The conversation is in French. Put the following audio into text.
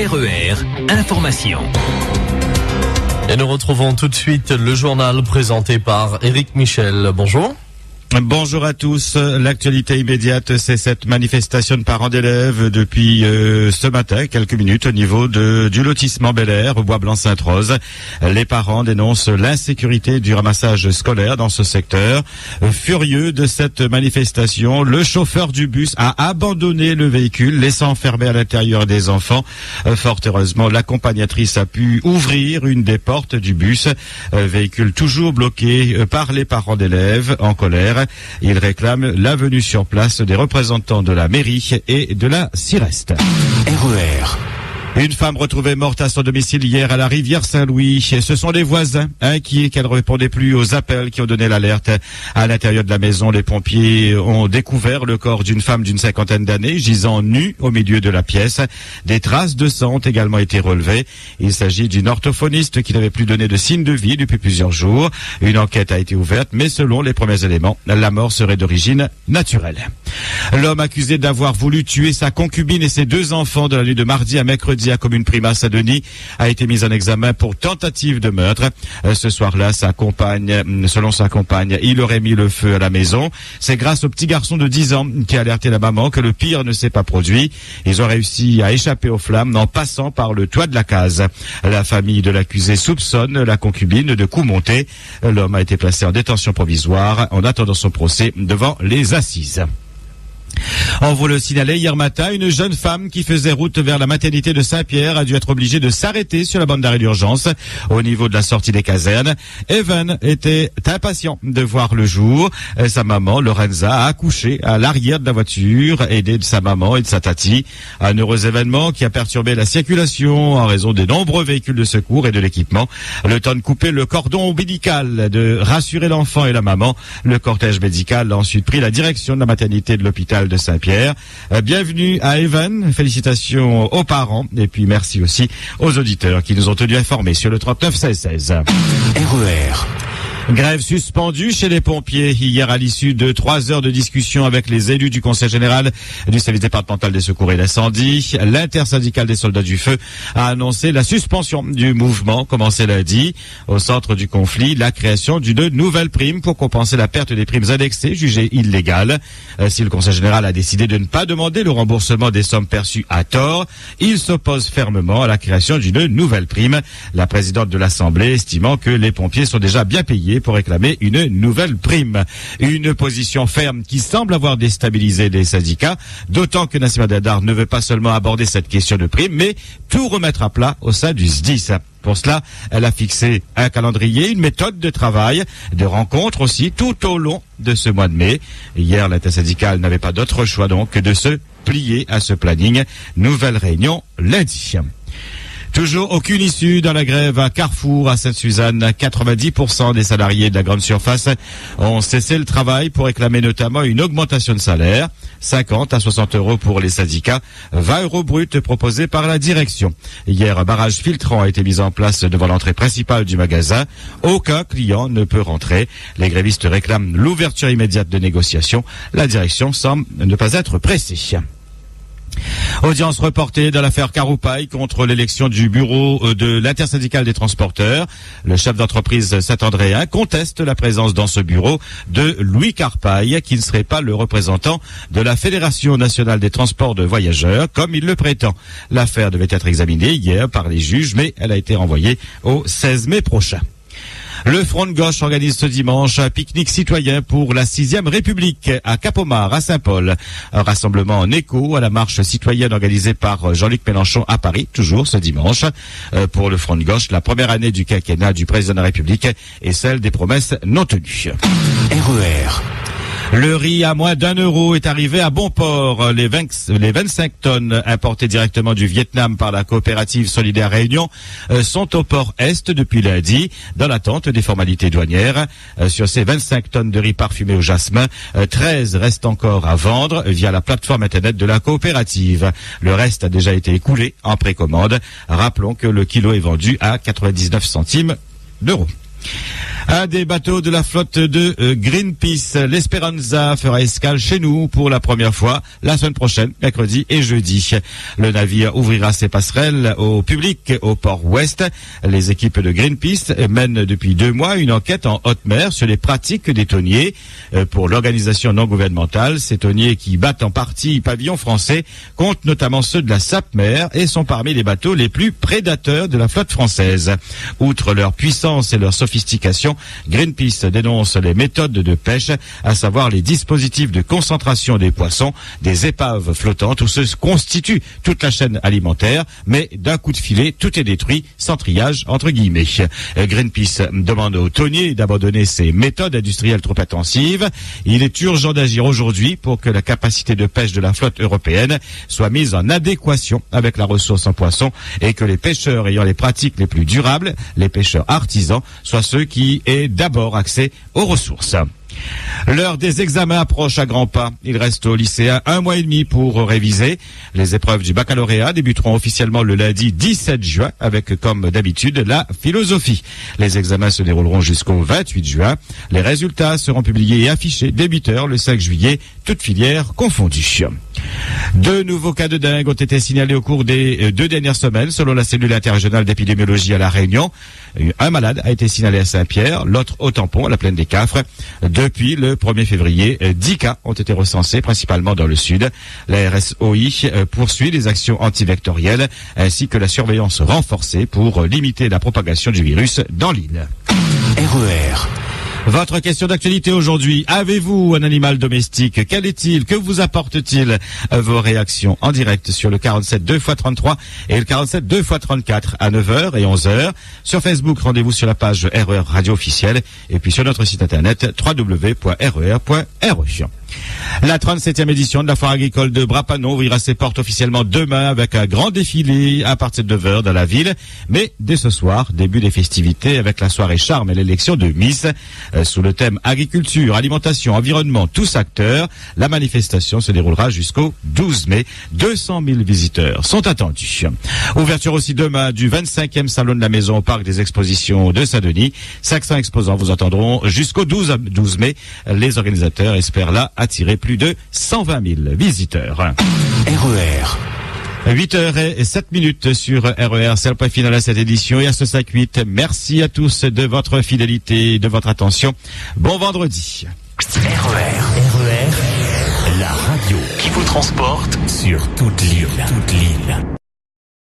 RER, information. Et nous retrouvons tout de suite le journal présenté par Éric Michel. Bonjour. Bonjour à tous. L'actualité immédiate, c'est cette manifestation de parents d'élèves depuis ce matin, quelques minutes, au niveau du lotissement Bel Air, au Bois-Blanc-Sainte-Rose. Les parents dénoncent l'insécurité du ramassage scolaire dans ce secteur. Furieux de cette manifestation, le chauffeur du bus a abandonné le véhicule, laissant enfermer à l'intérieur des enfants. Fort heureusement, l'accompagnatrice a pu ouvrir une des portes du bus. Véhicule toujours bloqué par les parents d'élèves en colère. Il réclame la venue sur place des représentants de la mairie et de la CIREST. RER. Une femme retrouvée morte à son domicile hier à la rivière Saint-Louis. Ce sont les voisins inquiets qu'elle ne répondait plus aux appels qui ont donné l'alerte. À l'intérieur de la maison, les pompiers ont découvert le corps d'une femme d'une 50aine d'années, gisant nue au milieu de la pièce. Des traces de sang ont également été relevées. Il s'agit d'une orthophoniste qui n'avait plus donné de signe de vie depuis plusieurs jours. Une enquête a été ouverte, mais selon les premiers éléments, la mort serait d'origine naturelle. L'homme accusé d'avoir voulu tuer sa concubine et ses deux enfants de la nuit de mardi à mercredi à Commune Primas à Denis a été mis en examen pour tentative de meurtre. Ce soir-là, selon sa compagne, il aurait mis le feu à la maison. C'est grâce au petit garçon de 10 ans qui a alerté la maman que le pire ne s'est pas produit. Ils ont réussi à échapper aux flammes en passant par le toit de la case. La famille de l'accusé soupçonne la concubine de coups montés. L'homme a été placé en détention provisoire en attendant son procès devant les assises. On vous le signalait hier matin, une jeune femme qui faisait route vers la maternité de Saint-Pierre a dû être obligée de s'arrêter sur la bande d'arrêt d'urgence au niveau de la sortie des casernes. Evan était impatient de voir le jour. Sa maman, Lorenza, a accouché à l'arrière de la voiture, aidée de sa maman et de sa tati. Un heureux événement qui a perturbé la circulation en raison des nombreux véhicules de secours et de l'équipement. Le temps de couper le cordon ombilical, de rassurer l'enfant et la maman. Le cortège médical a ensuite pris la direction de la maternité de l'hôpital de Saint-Pierre. Bienvenue à Evan, félicitations aux parents et puis merci aussi aux auditeurs qui nous ont tenus informés sur le 39 16 16. RER. Grève suspendue chez les pompiers hier à l'issue de 3 heures de discussion avec les élus du Conseil général du service départemental des secours et d'incendie. L'intersyndicale des soldats du feu a annoncé la suspension du mouvement commencé lundi. Au centre du conflit, la création d'une nouvelle prime pour compenser la perte des primes indexées jugées illégales. Si le Conseil général a décidé de ne pas demander le remboursement des sommes perçues à tort, il s'oppose fermement à la création d'une nouvelle prime. La présidente de l'Assemblée estimant que les pompiers sont déjà bien payés pour réclamer une nouvelle prime. Une position ferme qui semble avoir déstabilisé les syndicats, d'autant que Nassima Dindar ne veut pas seulement aborder cette question de prime, mais tout remettre à plat au sein du SDIS. Pour cela, elle a fixé un calendrier, une méthode de travail, de rencontres aussi tout au long de ce mois de mai. Hier, l'intersyndicale n'avait pas d'autre choix donc que de se plier à ce planning. Nouvelle réunion lundi. Toujours aucune issue dans la grève à Carrefour, à Sainte-Suzanne. 90% des salariés de la grande surface ont cessé le travail pour réclamer notamment une augmentation de salaire. 50 à 60 euros pour les syndicats, 20 euros bruts proposés par la direction. Hier, un barrage filtrant a été mis en place devant l'entrée principale du magasin. Aucun client ne peut rentrer. Les grévistes réclament l'ouverture immédiate de négociations. La direction semble ne pas être pressée. Audience reportée dans l'affaire Caroupaille contre l'élection du bureau de l'intersyndicale des transporteurs. Le chef d'entreprise Saint-Andréen conteste la présence dans ce bureau de Louis Carpaille, qui ne serait pas le représentant de la Fédération nationale des transports de voyageurs, comme il le prétend. L'affaire devait être examinée hier par les juges, mais elle a été renvoyée au 16 mai prochain. Le Front de gauche organise ce dimanche un pique-nique citoyen pour la 6e République à Cap-Omar, à Saint-Paul. Un rassemblement en écho à la marche citoyenne organisée par Jean-Luc Mélenchon à Paris, toujours ce dimanche. Pour le Front de gauche, la première année du quinquennat du président de la République est celle des promesses non tenues. RER. Le riz à moins d'1 euro est arrivé à bon port. Les 25 tonnes importées directement du Vietnam par la coopérative solidaire Réunion sont au port Est depuis lundi, dans l'attente des formalités douanières. Sur ces 25 tonnes de riz parfumé au jasmin, 13 restent encore à vendre via la plateforme internet de la coopérative. Le reste a déjà été écoulé en précommande. Rappelons que le kilo est vendu à 99 centimes d'euros. Un des bateaux de la flotte de Greenpeace, l'Esperanza, fera escale chez nous pour la première fois la semaine prochaine, mercredi et jeudi. Le navire ouvrira ses passerelles au public au port ouest. Les équipes de Greenpeace mènent depuis 2 mois une enquête en haute mer sur les pratiques des tonniers. Pour l'organisation non gouvernementale, ces tonniers qui battent en partie pavillon français comptent notamment ceux de la Sapmer et sont parmi les bateaux les plus prédateurs de la flotte française. Outre leur puissance et leur sophistication, Greenpeace dénonce les méthodes de pêche, à savoir les dispositifs de concentration des poissons, des épaves flottantes où se constitue toute la chaîne alimentaire, mais d'un coup de filet, tout est détruit sans triage, entre guillemets. Greenpeace demande aux tonniers d'abandonner ces méthodes industrielles trop intensives. Il est urgent d'agir aujourd'hui pour que la capacité de pêche de la flotte européenne soit mise en adéquation avec la ressource en poissons et que les pêcheurs ayant les pratiques les plus durables, les pêcheurs artisans, soient ceux qui aient d'abord accès aux ressources. L'heure des examens approche à grands pas. Il reste aux lycéens 1 mois et demi pour réviser. Les épreuves du baccalauréat débuteront officiellement le lundi 17 juin avec, comme d'habitude, la philosophie. Les examens se dérouleront jusqu'au 28 juin. Les résultats seront publiés et affichés dès 8 heures le 5 juillet, toutes filières confondues. 2 nouveaux cas de dengue ont été signalés au cours des 2 dernières semaines, selon la cellule interrégionale d'épidémiologie à La Réunion. Un malade a été signalé à Saint-Pierre, l'autre au Tampon, à la plaine des Cafres. Depuis le 1er février, 10 cas ont été recensés, principalement dans le sud. La RSOI poursuit les actions antivectorielles ainsi que la surveillance renforcée pour limiter la propagation du virus dans l'île. RER. Votre question d'actualité aujourd'hui, avez-vous un animal domestique? Quel est-il? Que vous apporte-t-il? Vos réactions en direct sur le 47 2x33 et le 47 2x34 à 9h et 11h. Sur Facebook, rendez-vous sur la page RER Radio officielle et puis sur notre site internet www.rer.re. La 37e édition de la foire agricole de Brapano ouvrira ses portes officiellement demain avec un grand défilé à partir de 9h dans la ville. Mais dès ce soir, début des festivités avec la soirée charme et l'élection de Miss. Sous le thème agriculture, alimentation, environnement, tous acteurs, la manifestation se déroulera jusqu'au 12 mai. 200 000 visiteurs sont attendus. Ouverture aussi demain du 25e salon de la maison au parc des expositions de Saint-Denis. 500 exposants vous attendront jusqu'au 12 mai. Les organisateurs espèrent là attirer plus de 120 000 visiteurs. RER. 8h07 sur RER, c'est le point final à cette édition et à ce 5-8. Merci à tous de votre fidélité, de votre attention. Bon vendredi. RER, la radio qui vous transporte sur toute l'île.